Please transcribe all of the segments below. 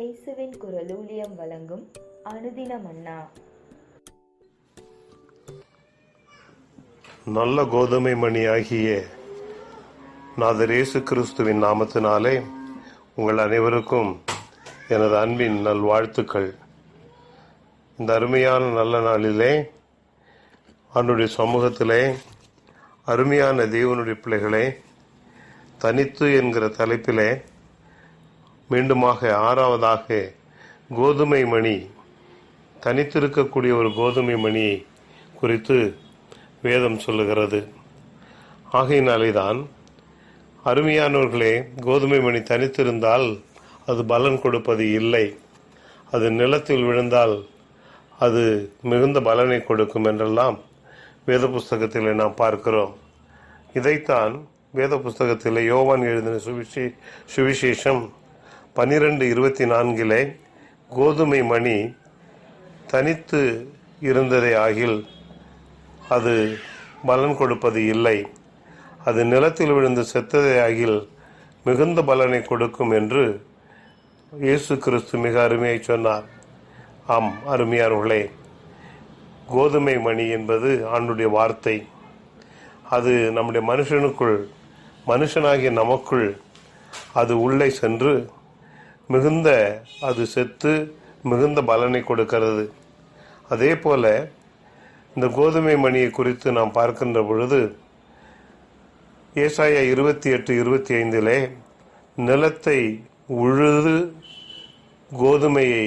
இயேசுவின் குரல் ஊழியம் வழங்கும் அனுதின மன்னா. நல்ல கோதுமை மணி ஆகிய நாதர் இயேசு கிறிஸ்துவின் நாமத்தினாலே உங்கள் அனைவருக்கும் எனது அன்பின் நல்வாழ்த்துக்கள். இந்த அருமையான நல்ல நாளிலே அவனுடைய சமூகத்திலே அருமையான தேவனுடைய பிள்ளைகளே, தனித்து என்கிற தலைப்பிலே மீண்டுமாக ஆறாவதாக கோதுமை மணி, தனித்திருக்கக்கூடிய ஒரு கோதுமை மணியை குறித்து வேதம் சொல்லுகிறது. ஆகையினாலே தான் அருமையானவர்களே, கோதுமை மணி தனித்திருந்தால் அது பலன் கொடுப்பது இல்லை. அது நிலத்தில் விழுந்தால் அது மிகுந்த பலனை கொடுக்கும் என்றெல்லாம் வேத புஸ்தகத்தில் நாம் பார்க்கிறோம். இதைத்தான் வேத புஸ்தகத்தில் யோவான் எழுதின சுவிசேஷம் 12:24 கோதுமை மணி தனித்து இருந்ததே ஆகில் அது பலன் கொடுப்பது இல்லை, அது நிலத்தில் விழுந்து செத்ததே ஆகில் மிகுந்த பலனை கொடுக்கும் என்று இயேசு கிறிஸ்து மிக அருமையை சொன்னார். ஆம் அருமையானவர்களே, கோதுமை மணி என்பது ஆண்டுடைய வார்த்தை. அது நம்முடைய மனுஷனாகிய நமக்குள் அது உள்ளே சென்று அது செத்து மிகுந்த பலனை கொடுக்கிறது. அதே போல இந்த கோதுமை மணியை குறித்து நாம் பார்க்கின்ற பொழுது ஏசாயா 28:25 நிலத்தை உழுது கோதுமையை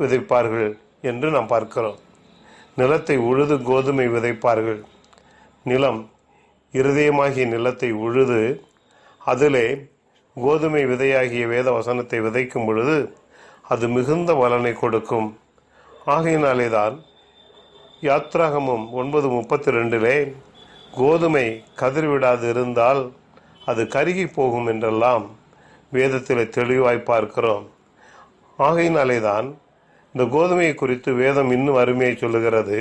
விதைப்பார்கள் என்று நாம் பார்க்கிறோம். நிலத்தை உழுது கோதுமை விதைப்பார்கள். நிலம், இருதயமாகிய நிலத்தை உழுது அதிலே கோதுமை விதையாகிய வேத வசனத்தை விதைக்கும் பொழுது அது மிகுந்த பலனை கொடுக்கும். ஆகையினாலே தான் யாத்ராகமம் 9:32 கோதுமை கதிர்விடாது இருந்தால் அது கருகி போகும் என்றெல்லாம் வேதத்தில் தெளிவாய் பார்க்கிறோம். ஆகையினாலே தான் இந்த கோதுமையை குறித்து வேதம் இன்னும் அருமையை சொல்லுகிறது.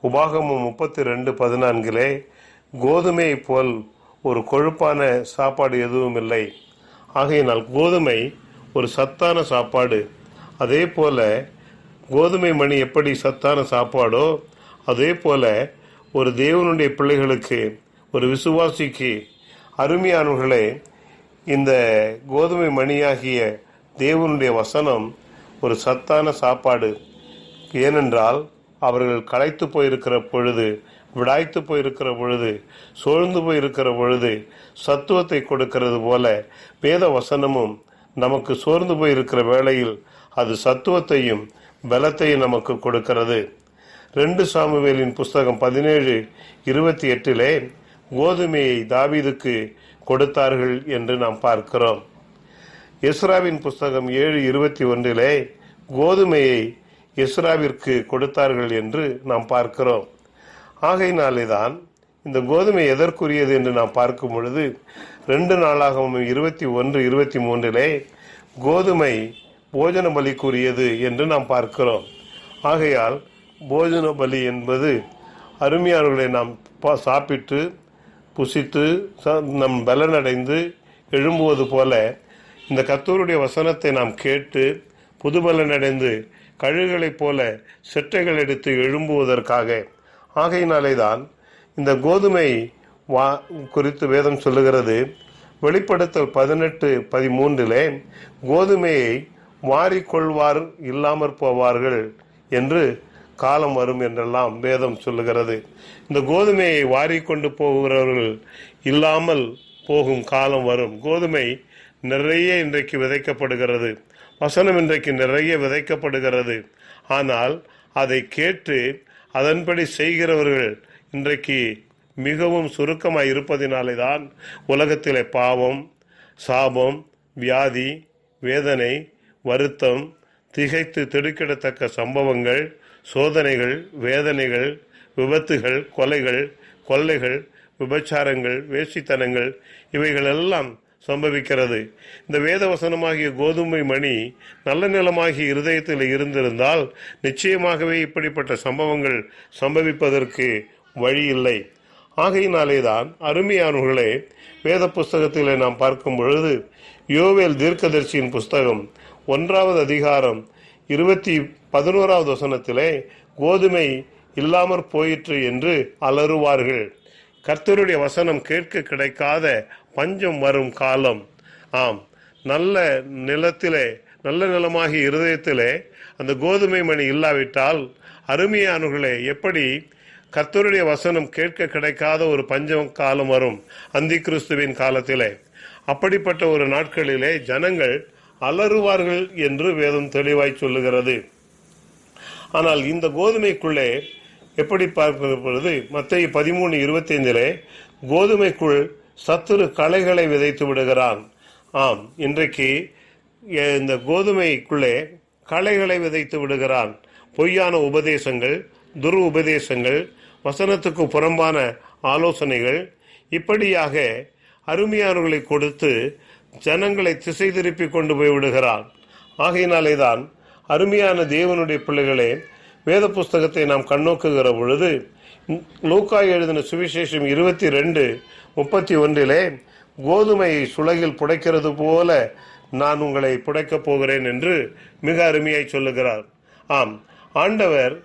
உபாகமம் 32:14 கோதுமையை போல் ஒரு கொழுப்பான சாப்பாடு எதுவும் இல்லை. ஆகையினால் கோதுமை ஒரு சத்தான சாப்பாடு. அதே போல கோதுமை மணி எப்படி சத்தான சாப்பாடோ அதே போல ஒரு தேவனுடைய பிள்ளைகளுக்கு, ஒரு விசுவாசிக்கு, அருமையானவர்களே, இந்த கோதுமை மணியாகிய தேவனுடைய வசனம் ஒரு சத்தான சாப்பாடு. ஏனென்றால் அவர்கள் களைத்து போயிருக்கிற பொழுது, விடாய்த்து போயிருக்கிற பொழுது, சோழ்ந்து போயிருக்கிற பொழுது சத்துவத்தை கொடுக்கிறது போல வேத வசனமும் நமக்கு சோர்ந்து போயிருக்கிற வேளையில் அது சத்துவத்தையும் பலத்தையும் நமக்கு கொடுக்கிறது. 2 சாமுவேலின் புஸ்தகம் 17:28 கோதுமையை தாவீதுக்கு கொடுத்தார்கள் என்று நாம் பார்க்கிறோம். எஸ்ராவின் புஸ்தகம் 7:21 கோதுமையை எஸ்ராவிற்கு கொடுத்தார்கள் என்று நாம் பார்க்கிறோம். ஆகையினாலே தான் இந்த கோதுமை எதற்குரியது என்று நாம் பார்க்கும் பொழுது 2 நாளாகவும் 21:23 கோதுமை போஜன பலிக்குரியது என்று நாம் பார்க்கிறோம். ஆகையால் போஜன பலி என்பது அருமையானவர்களை நாம் சாப்பிட்டு புசித்து நம் பலனடைந்து எழும்புவது போல இந்த கர்த்தருடைய வசனத்தை நாம் கேட்டு புது பலனடைந்து கழுகுகளைப் போல செட்டைகள் எடுத்து எழும்புவதற்காக. ஆகையினாலே தான் இந்த கோதுமை குறித்து வேதம் சொல்லுகிறது. வெளிப்படுத்தல் 18:13 கோதுமையை வாரிக்கொள்வார் இல்லாமற் போவார்கள் என்று காலம் வரும் என்றெல்லாம் வேதம் சொல்லுகிறது. இந்த கோதுமையை வாரிக்கொண்டு போகிறவர்கள் இல்லாமல் போகும் காலம் வரும். கோதுமை நிறைய இன்றைக்கு விதைக்கப்படுகிறது, வசனம் இன்றைக்கு நிறைய விதைக்கப்படுகிறது. ஆனால் அதை கேட்டு அதன்படி செய்கிறவர்கள் இன்றைக்கு மிகவும் சுருக்கமாய் இருப்பதினாலே தான் உலகத்திலே பாவம், சாபம், வியாதி, வேதனை, வருத்தம், திகைத்து திடுக்கிடத்தக்க சம்பவங்கள், சோதனைகள், வேதனைகள், விபத்துகள், கொலைகள், கொள்ளைகள், விபச்சாரங்கள், வேசித்தனங்கள் இவைகளெல்லாம் சம்பவிக்கிறது. இந்த வேதவசனமாகிய கோதுமை மணி நல்ல நிலமாகிய இருதயத்தில் இருந்திருந்தால் நிச்சயமாகவே இப்படிப்பட்ட சம்பவங்கள் சம்பவிப்பதற்கு வழி இல்லை. ஆகையினாலேதான் அருமையானவர்களே, வேத புஸ்தகத்தில் நாம் பார்க்கும் பொழுது யோவேல் தீர்க்கதரிசியின் புஸ்தகம் 1வது அதிகாரம் 11வது வசனத்திலே கோதுமை இல்லாமற் போயிற்று என்று அலறுவார்கள். கர்த்தருடைய வசனம் கேட்க கிடைக்காத பஞ்சம் வரும் காலம். ஆம், நல்ல நிலத்திலே, நல்ல நிலமாகிய இருதயத்திலே அந்த கோதுமை மணி இல்லாவிட்டால் அருமையானவர்களே, எப்படி கர்த்தருடைய வசனம் கேட்க கிடைக்காத ஒரு பஞ்சம் காலம் வரும் அந்தி கிறிஸ்துவின் காலத்திலே. அப்படிப்பட்ட ஒரு நாட்களிலே ஜனங்கள் அலறுவார்கள் என்று வேதம் தெளிவாய் சொல்லுகிறது. ஆனால் இந்த கோதுமைக்குள்ளே எப்படி பார்க்கிற பொழுது மத்தேயு 13:25 கோதுமைக்குள் சத்துரு களைகளை விதைத்து விடுகிறான். ஆம், இன்றைக்கு இந்த கோதுமைக்குள்ளே களைகளை விதைத்து விடுகிறான். பொய்யான உபதேசங்கள், துரு உபதேசங்கள், வசனத்துக்கு புறம்பான ஆலோசனைகள், இப்படியாக அருமையானவர்களை கொடுத்து ஜனங்களை திசை திருப்பி கொண்டு போய் விடுகிறான். ஆகையினாலேதான் அருமையான தேவனுடைய பிள்ளைகளே, வேத புஸ்தகத்தை நாம் கண்ணோக்குகிற பொழுது லூக்கா எழுதின சுவிசேஷம் 22:31 கோதுமையை சுலகில் புடைக்கிறது போல நான் உங்களை புடைக்கப் போகிறேன் என்று மிக அருமையாய் சொல்லுகிறார். ஆம், ஆண்டவர்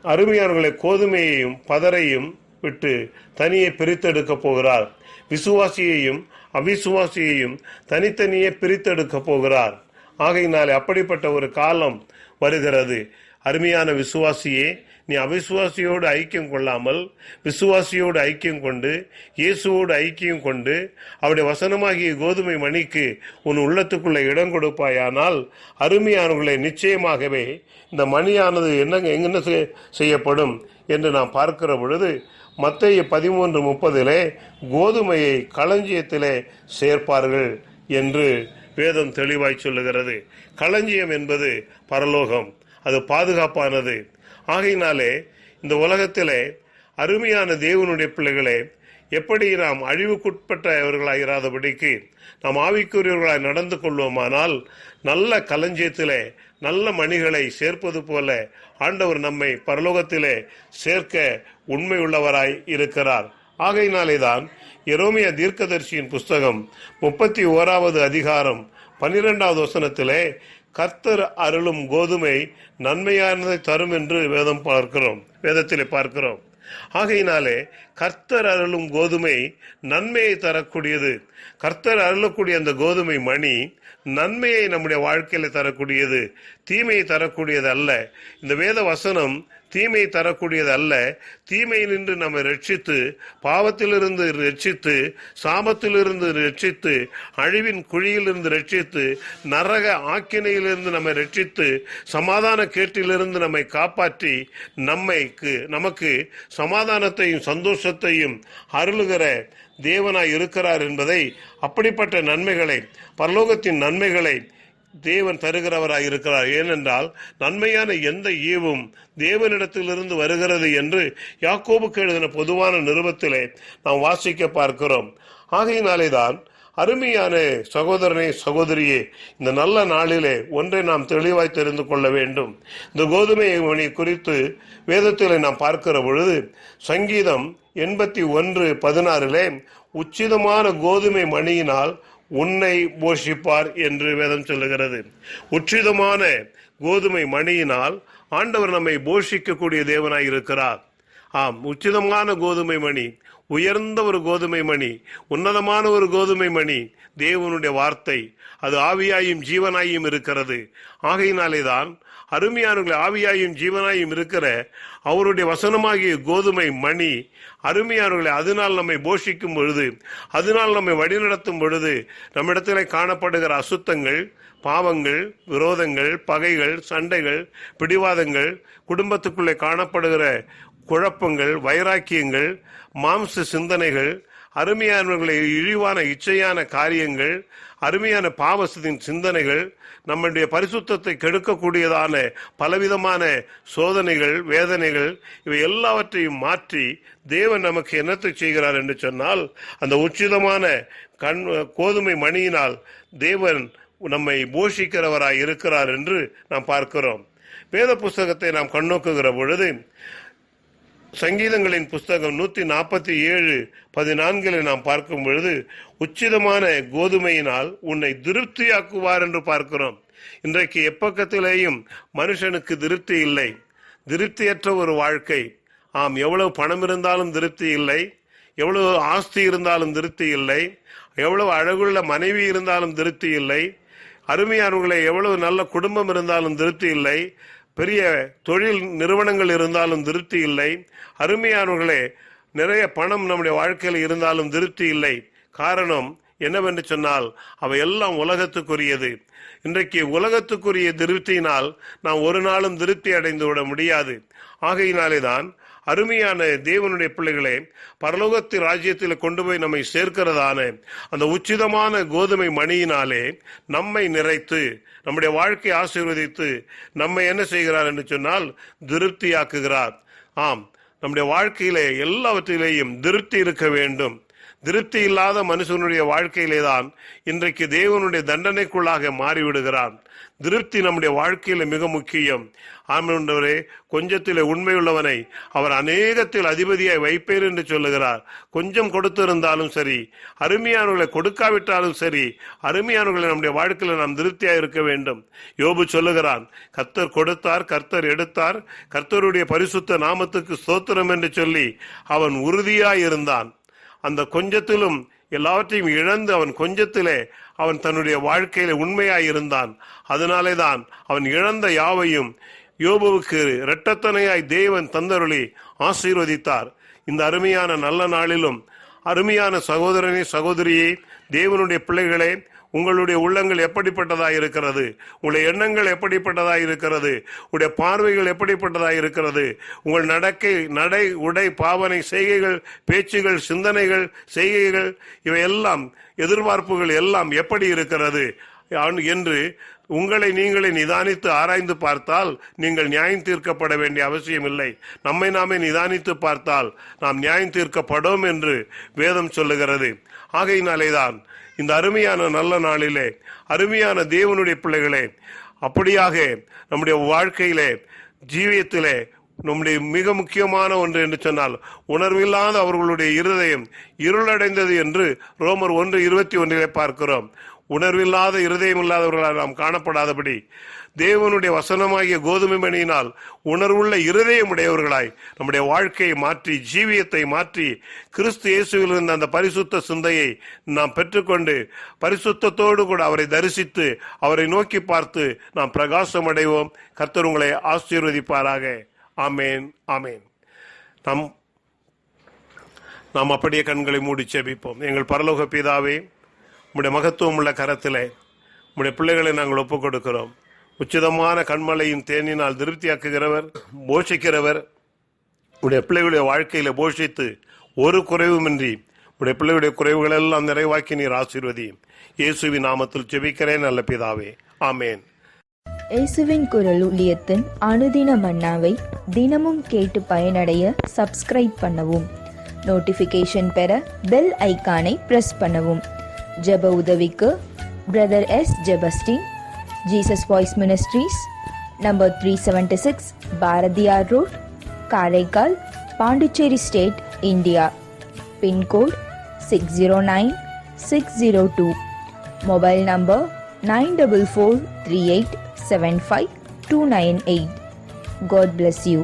அருமையானவர்களை கோதுமையையும் பதரையும் விட்டு தனியே பிரித்தெடுக்க போகிறார். விசுவாசியையும் அவிசுவாசியையும் தனித்தனியே பிரித்தெடுக்க போகிறார். ஆகையினாலே அப்படிப்பட்ட ஒரு காலம் வருகிறது. அருமையான விசுவாசியே, நீ அவிசுவாசியோடு ஐக்கியம் கொள்ளாமல் விசுவாசியோடு ஐக்கியம் கொண்டு இயேசுவோடு ஐக்கியம் கொண்டு அவருடைய வசனமாகிய கோதுமை மணிக்கு உன் உள்ளத்துக்குள்ள இடம் கொடுப்பாயானால் அருமையானவர்களை நிச்சயமாகவே இந்த மணியானது என்ன செய்யப்படும் என்று நாம் பார்க்கிற பொழுது மத்தேயு 13:30 கோதுமையை களஞ்சியத்திலே சேர்ப்பார்கள் என்று வேதம் தெளிவாய் சொல்லுகிறது. களஞ்சியம் என்பது பரலோகம், அது பாதுகாப்பானது. ஆகையினாலே இந்த உலகத்திலே அருமையான தேவனுடைய பிள்ளைகளே, எப்படி நாம் அழிவுக்குட்பட்டவர்களாய் இராதபடிக்கு நாம் ஆவிக்குரியவர்களாய் நடந்து கொள்வோமானால் நல்ல களஞ்சியத்திலே நல்ல மணிகளை சேர்ப்பது போல ஆண்டவர் நம்மை பரலோகத்திலே சேர்க்க உண்மை உள்ளவராய் இருக்கிறார். ஆகையினாலேதான் எரேமியா தீர்க்கதரிசியின் புஸ்தகம் 31வது அதிகாரம் 12வது வசனத்திலே கர்த்தர் அருளும் கோதுமை நன்மையானதை தரும் என்று வேதத்திலே பார்க்கிறோம். ஆகையினாலே கர்த்தர் அருளும் கோதுமை நன்மையை தரக்கூடியது. கர்த்தர் அருளக்கூடிய அந்த கோதுமை மணி நன்மையை நம்முடைய வாழ்க்கையில தரக்கூடியது, தீமையை தரக்கூடியது அல்ல. இந்த வேத வசனம் தீமையை தரக்கூடியது அல்ல. தீமையினின்று நம்மை ரட்சித்து, பாவத்திலிருந்து ரட்சித்து, சாபத்திலிருந்து ரட்சித்து, அழிவின் குழியிலிருந்து ரட்சித்து, நரக ஆக்கினையிலிருந்து நம்மை ரட்சித்து, சமாதான கேட்டிலிருந்து நம்மை காப்பாற்றி நமக்கு சமாதானத்தையும் சந்தோஷத்தையும் அருளுகிற தேவனாய் இருக்கிறார் என்பதை, அப்படிப்பட்ட நன்மைகளை, பரலோகத்தின் நன்மைகளை தேவன் தருகிறவராய் இருக்கிறார். ஏனென்றால் நன்மையான எந்த ஈவும் தேவனிடத்திலிருந்து வருகிறது என்று யாக்கோபுக்கு எழுதின பொதுவான நிருபத்திலே நாம் வாசிக்க பார்க்கிறோம். ஆகையினாலேதான் அருமையான சகோதரனே, சகோதரியே, இந்த நல்ல நாளிலே ஒன்றை நாம் தெளிவாய் தெரிந்து கொள்ள வேண்டும். இந்த கோதுமை மணி குறித்து வேதத்திலே நாம் பார்க்கிற பொழுது சங்கீதம் 81:16 உச்சிதமான கோதுமை மணியினால் உன்னை போஷிப்பார் என்று வேதம் சொல்லுகிறது. உச்சிதமான கோதுமை மணியினால் ஆண்டவர் நம்மை போஷிக்கக்கூடிய தேவனாய் இருக்கிறார். ஆம், உச்சிதமான கோதுமை மணி, உயர்ந்த ஒரு கோதுமை மணி, உன்னதமான ஒரு கோதுமை மணி தேவனுடைய வார்த்தை. அது ஆவியாயும் ஜீவனாயும் இருக்கிறது. ஆகையினாலேதான் அருமையானவர்களை ஆவியாயும் ஜீவனாயும் இருக்கிற அவருடைய வசனமாகிய கோதுமை மணி அருமையானவர்களை அதனால் நம்மை போஷிக்கும் பொழுது, அதனால் நம்மை வழிநடத்தும் பொழுது நம்மிடத்திலே காணப்படுகிற அசுத்தங்கள், பாவங்கள், விரோதங்கள், பகைகள், சண்டைகள், பிடிவாதங்கள், குடும்பத்துக்குள்ளே காணப்படுகிற குழப்பங்கள், வைராக்கியங்கள், மாம்ச சிந்தனைகள், அருமையானவர்களை இழிவான இச்சையான காரியங்கள், அருமையான பாவத்தின் சிந்தனைகள், நம்முடைய பரிசுத்தத்தை கெடுக்கக்கூடியதான பலவிதமான சோதனைகள், வேதனைகள், இவை எல்லாவற்றையும் மாற்றி தேவன் நமக்கு என்னத்தை செய்கிறார் என்று சொன்னால், அந்த உச்சிதமான கோதுமை மணியினால் தேவன் நம்மை போஷிக்கிறவராய் இருக்கிறார் என்று நாம் பார்க்கிறோம். வேத புஸ்தகத்தை நாம் கண்ணோக்குகிற பொழுது சங்கீதங்களின் புஸ்தகம் 147:14 நாம் பார்க்கும் பொழுது, உச்சிதமான கோதுமையினால் உன்னை திருப்தியாக்குவார் என்று பார்க்கிறோம். இன்றைக்கு எப்பக்கத்திலேயும் மனுஷனுக்கு திருப்தி இல்லை, திருப்தியற்ற ஒரு வாழ்க்கை. எவ்வளவு பணம் இருந்தாலும் திருப்தி இல்லை, எவ்வளவு ஆஸ்தி இருந்தாலும் திருப்தி இல்லை, எவ்வளவு அழகுள்ள மனைவி இருந்தாலும் திருப்தி இல்லை, அருமையானவர்களே எவ்வளவு நல்ல குடும்பம் இருந்தாலும் திருப்தி இல்லை, பெரிய தொழில் நிறுவனங்கள் இருந்தாலும் திருப்தி இல்லை, அருமையானவர்களே நிறைய பணம் நம்முடைய வாழ்க்கையில் இருந்தாலும் திருப்தி இல்லை. காரணம் என்னவென்று சொன்னால், அவை எல்லாம் உலகத்துக்குரியது. இன்றைக்கு உலகத்துக்குரிய திருப்தியினால் நாம் ஒரு நாளும் திருப்தி அடைந்து விட முடியாது. ஆகையினாலே தான் அருமையான தேவனுடைய பிள்ளைகளே, பரலோகத்தின் ராஜ்யத்தில் கொண்டு போய் நம்மை சேர்க்கிறதான அந்த உச்சிதமான கோதுமை மணியினாலே நம்மை நிறைத்து நம்முடைய வாழ்க்கை ஆசீர்வதித்து நம்மை என்ன செய்கிறார் என்று சொன்னால் திருப்தியாக்குகிறார். நம்முடைய வாழ்க்கையிலே எல்லாவற்றிலேயும் திருப்தி இருக்க வேண்டும். திருப்தி இல்லாத மனுஷனுடைய வாழ்க்கையிலே தான் இன்றைக்கு தேவனுடைய தண்டனைக்குள்ளாக மாறிவிடுகிறான். திருப்தி நம்முடைய வாழ்க்கையில மிக முக்கியம். ஆண்டவரே, கொஞ்சத்திலே உண்மையுள்ளவனை அவர் அநேகத்தில் அதிபதியாய் வைப்பேர் என்று சொல்லுகிறார். கொஞ்சம் கொடுத்திருந்தாலும் சரி, அருமையானவர்களை கொடுக்காவிட்டாலும் சரி, அருமையானவர்களை நம்முடைய வாழ்க்கையில நாம் திருப்தியாக இருக்க வேண்டும். யோபு சொல்லுகிறான், கர்த்தர் கொடுத்தார், கர்த்தர் எடுத்தார், கர்த்தருடைய பரிசுத்த நாமத்துக்கு ஸ்தோத்திரம் என்று சொல்லி அவன் உறுதியாய் இருந்தான். அந்த கொஞ்சத்திலும் எல்லாவற்றையும் இழந்து அவன் கொஞ்சத்திலே அவன் தன்னுடைய வாழ்க்கையில உண்மையாய் இருந்தான். அதனாலே தான் அவன் இழந்த யாவையும் யோபுவுக்கு இரட்டத்தனையாய் தேவன் தந்தருளி ஆசீர்வதித்தார். இந்த அருமையான நல்ல நாளிலும் அருமையான சகோதரனே, சகோதரியே, தேவனுடைய பிள்ளைகளே, உங்களுடைய உள்ளங்கள் எப்படிப்பட்டதாய் இருக்கிறது? உங்களுடைய எண்ணங்கள் எப்படிப்பட்டதாய் இருக்கிறது? உங்களுடைய பார்வைகள் எப்படிப்பட்டதாய் இருக்கிறது? உங்கள் நடை, உடை, பாவனை, செய்கைகள், பேச்சுகள், சிந்தனைகள், செய்கைகள், இவையெல்லாம் எதிர்பார்ப்புகள் எல்லாம் எப்படி இருக்கிறது என்று உங்களை நீங்களே நிதானித்து ஆராய்ந்து பார்த்தால் நீங்கள் நியாயம் தீர்க்கப்பட வேண்டிய அவசியம் இல்லை. நம்மை நாமே நிதானித்து பார்த்தால் நாம் நியாயம் தீர்க்கப்படும் என்று வேதம் சொல்லுகிறது. ஆகையினாலேதான் இந்த அருமையான நல்ல நாளிலே அருமையான தேவனுடைய பிள்ளைகளே, அப்படியாக நம்முடைய வாழ்க்கையிலே ஜீவியத்திலே நம்முடைய மிக முக்கியமான ஒன்று என்று சொன்னால், உணர்வில்லாத அவர்களுடைய இருதயம் இருளடைந்தது என்று ரோமர் 1:21 பார்க்கிறோம். உணர்வில்லாத இருதயம் இல்லாதவர்களால் நாம் காணப்படாதபடி தேவனுடைய வசனமாகிய கோதுமை மணியினால் உணர்வுள்ள இருதயம் உடையவர்களாய் நம்முடைய வாழ்க்கையை மாற்றி, ஜீவியத்தை மாற்றி, கிறிஸ்து இயேசுவில் இருந்த அந்த பரிசுத்த சிந்தையை நாம் பெற்றுக்கொண்டு பரிசுத்தத்தோடு கூட அவரை தரிசித்து அவரை நோக்கி பார்த்து நாம் பிரகாசம் அடைவோம். கர்த்தர் உங்களை ஆசீர்வதிப்பாராக. ஆமேன், ஆமேன். நாம் அப்படியே கண்களை மூடி செபிப்போம். எங்கள் பரலோக பிதாவே, உம்முடைய மகத்துவம் உள்ள கரத்திலே உம்முடைய பிள்ளைகளை நாங்கள் ஒப்புக் கொடுக்கிறோம். உச்சிதமான கண்மலையின் தேனினால் திருப்தியாக்குகிறவர், போஷிக்கிறவர். உடைய பிள்ளைகளுடைய வாழ்க்கையில போஷித்து ஒரு குறைவுமின்றி உடைய பிள்ளைகளுடைய குறைவுகள் எல்லாம் நிறைவாக்கி நீர் ஆசீர்வதியும். இயேசுவின் நாமத்தில் ஜெபிக்கிறேன் நல்ல பிதாவே. ஆமேன். இயேசுவின் குரல் ஊழியத்தின் அனுதின மன்னாவை தினமும் கேட்டு பயனடைய சப்ஸ்கிரைப் பண்ணவும். நோட்டிஃபிகேஷன் பெற பெல் ஐகானை பிரஸ் பண்ணவும். ஜெப உதவிக்கு brother S. Jebastin, Jesus voice ministries, number 376 Bharathiyar road, Karaikal, Pondicherry state, India. Pincode 609602. Mobile number 9443875298. God bless you.